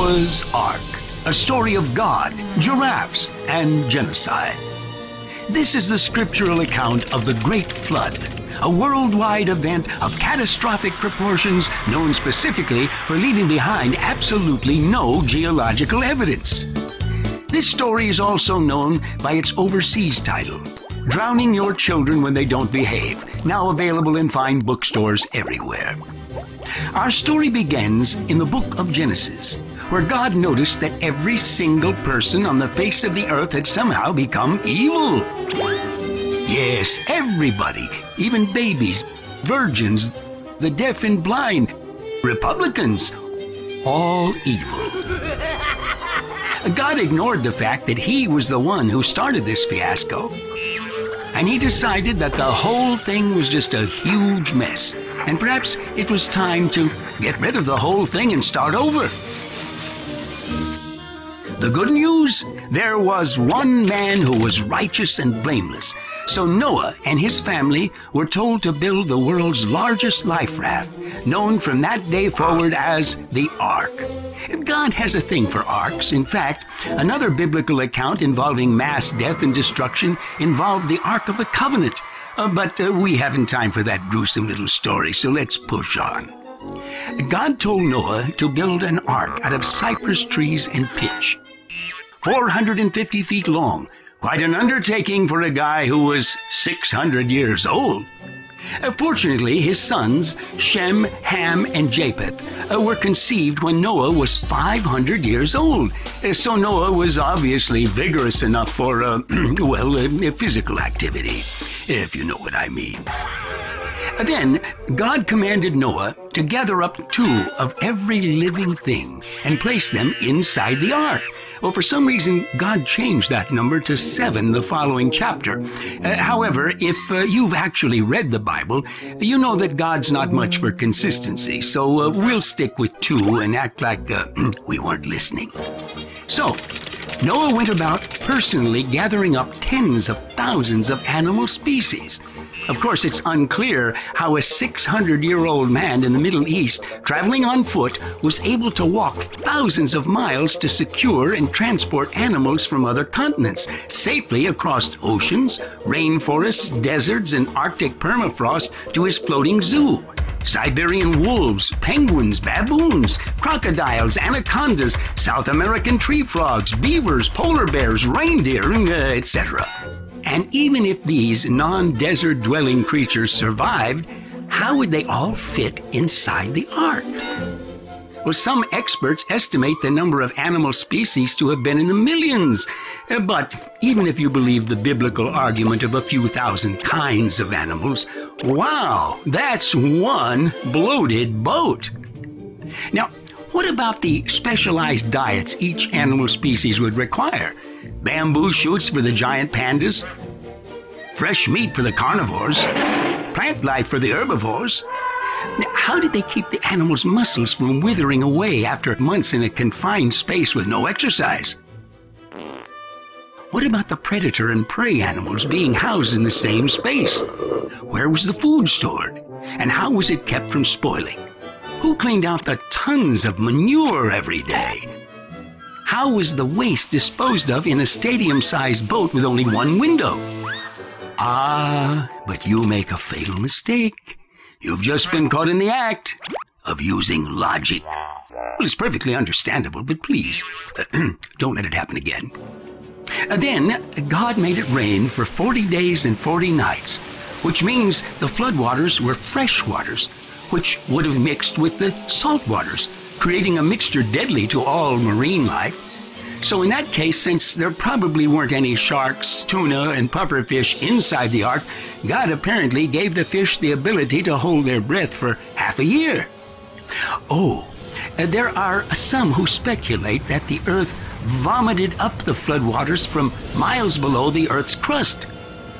Noah's Ark, a story of God, giraffes, and genocide. This is the scriptural account of the Great Flood, a worldwide event of catastrophic proportions known specifically for leaving behind absolutely no geological evidence. This story is also known by its overseas title, Drowning Your Children When They Don't Behave, now available in fine bookstores everywhere. Our story begins in the book of Genesis, where God noticed that every single person on the face of the earth had somehow become evil. Yes, everybody, even babies, virgins, the deaf and blind, Republicans, all evil. God ignored the fact that he was the one who started this fiasco, and he decided that the whole thing was just a huge mess, and perhaps it was time to get rid of the whole thing and start over. The good news? There was one man who was righteous and blameless. So Noah and his family were told to build the world's largest life raft, known from that day forward as the Ark. God has a thing for arks. In fact, another biblical account involving mass death and destruction involved the Ark of the Covenant. But we haven't time for that gruesome little story, so let's push on. God told Noah to build an ark out of cypress trees and pitch, 450 feet long. Quite an undertaking for a guy who was 600 years old. Fortunately, his sons, Shem, Ham, and Japheth, were conceived when Noah was 500 years old. So Noah was obviously vigorous enough for, physical activity, if you know what I mean. Then God commanded Noah to gather up 2 of every living thing and place them inside the ark. Well, for some reason, God changed that number to 7 the following chapter. However, if you've actually read the Bible, you know that God's not much for consistency, so we'll stick with 2 and act like we weren't listening. So, Noah went about personally gathering up tens of thousands of animal species. Of course, it's unclear how a 600-year-old man in the Middle East, traveling on foot, was able to walk thousands of miles to secure and transport animals from other continents safely across oceans, rainforests, deserts, and Arctic permafrost to his floating zoo. Siberian wolves, penguins, baboons, crocodiles, anacondas, South American tree frogs, beavers, polar bears, reindeer, etc. And even if these non-desert dwelling creatures survived, how would they all fit inside the ark? Well, some experts estimate the number of animal species to have been in the millions. But even if you believe the biblical argument of a few thousand kinds of animals, wow, that's one bloated boat. Now, what about the specialized diets each animal species would require? Bamboo shoots for the giant pandas, fresh meat for the carnivores, plant life for the herbivores. Now, how did they keep the animals' muscles from withering away after months in a confined space with no exercise? What about the predator and prey animals being housed in the same space? Where was the food stored? And how was it kept from spoiling? Who cleaned out the tons of manure every day? How was the waste disposed of in a stadium-sized boat with only one window? Ah, but you make a fatal mistake. You've just been caught in the act of using logic. Well, it's perfectly understandable, but please, don't let it happen again. Then, God made it rain for 40 days and 40 nights, which means the floodwaters were fresh waters, which would have mixed with the salt waters, creating a mixture deadly to all marine life. So in that case, since there probably weren't any sharks, tuna, and pufferfish inside the ark, God apparently gave the fish the ability to hold their breath for half a year. Oh, there are some who speculate that the earth vomited up the floodwaters from miles below the earth's crust.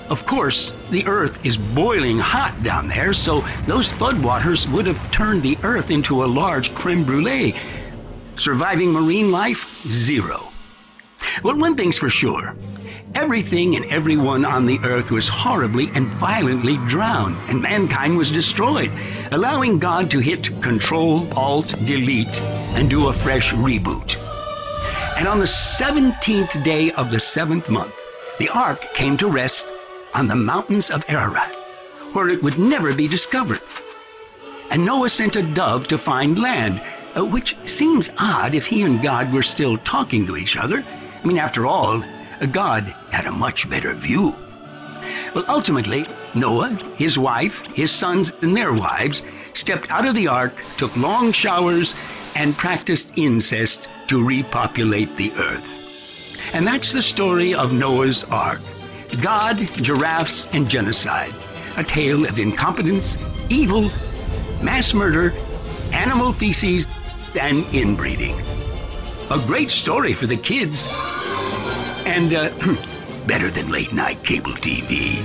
Of course, the earth is boiling hot down there, so those floodwaters would have turned the earth into a large creme brulee. Surviving marine life? 0. Well, one thing's for sure. Everything and everyone on the earth was horribly and violently drowned, and mankind was destroyed, allowing God to hit Control, Alt, Delete, and do a fresh reboot. And on the 17th day of the 7th month, the ark came to rest on the mountains of Ararat, where it would never be discovered. And Noah sent a dove to find land, which seems odd if he and God were still talking to each other. I mean, after all, God had a much better view. Well, ultimately, Noah, his wife, his sons, and their wives stepped out of the ark, took long showers, and practiced incest to repopulate the earth. And that's the story of Noah's Ark. God, giraffes, and genocide. A tale of incompetence, evil, mass murder, animal feces, and inbreeding. A great story for the kids. And better than late-night cable TV.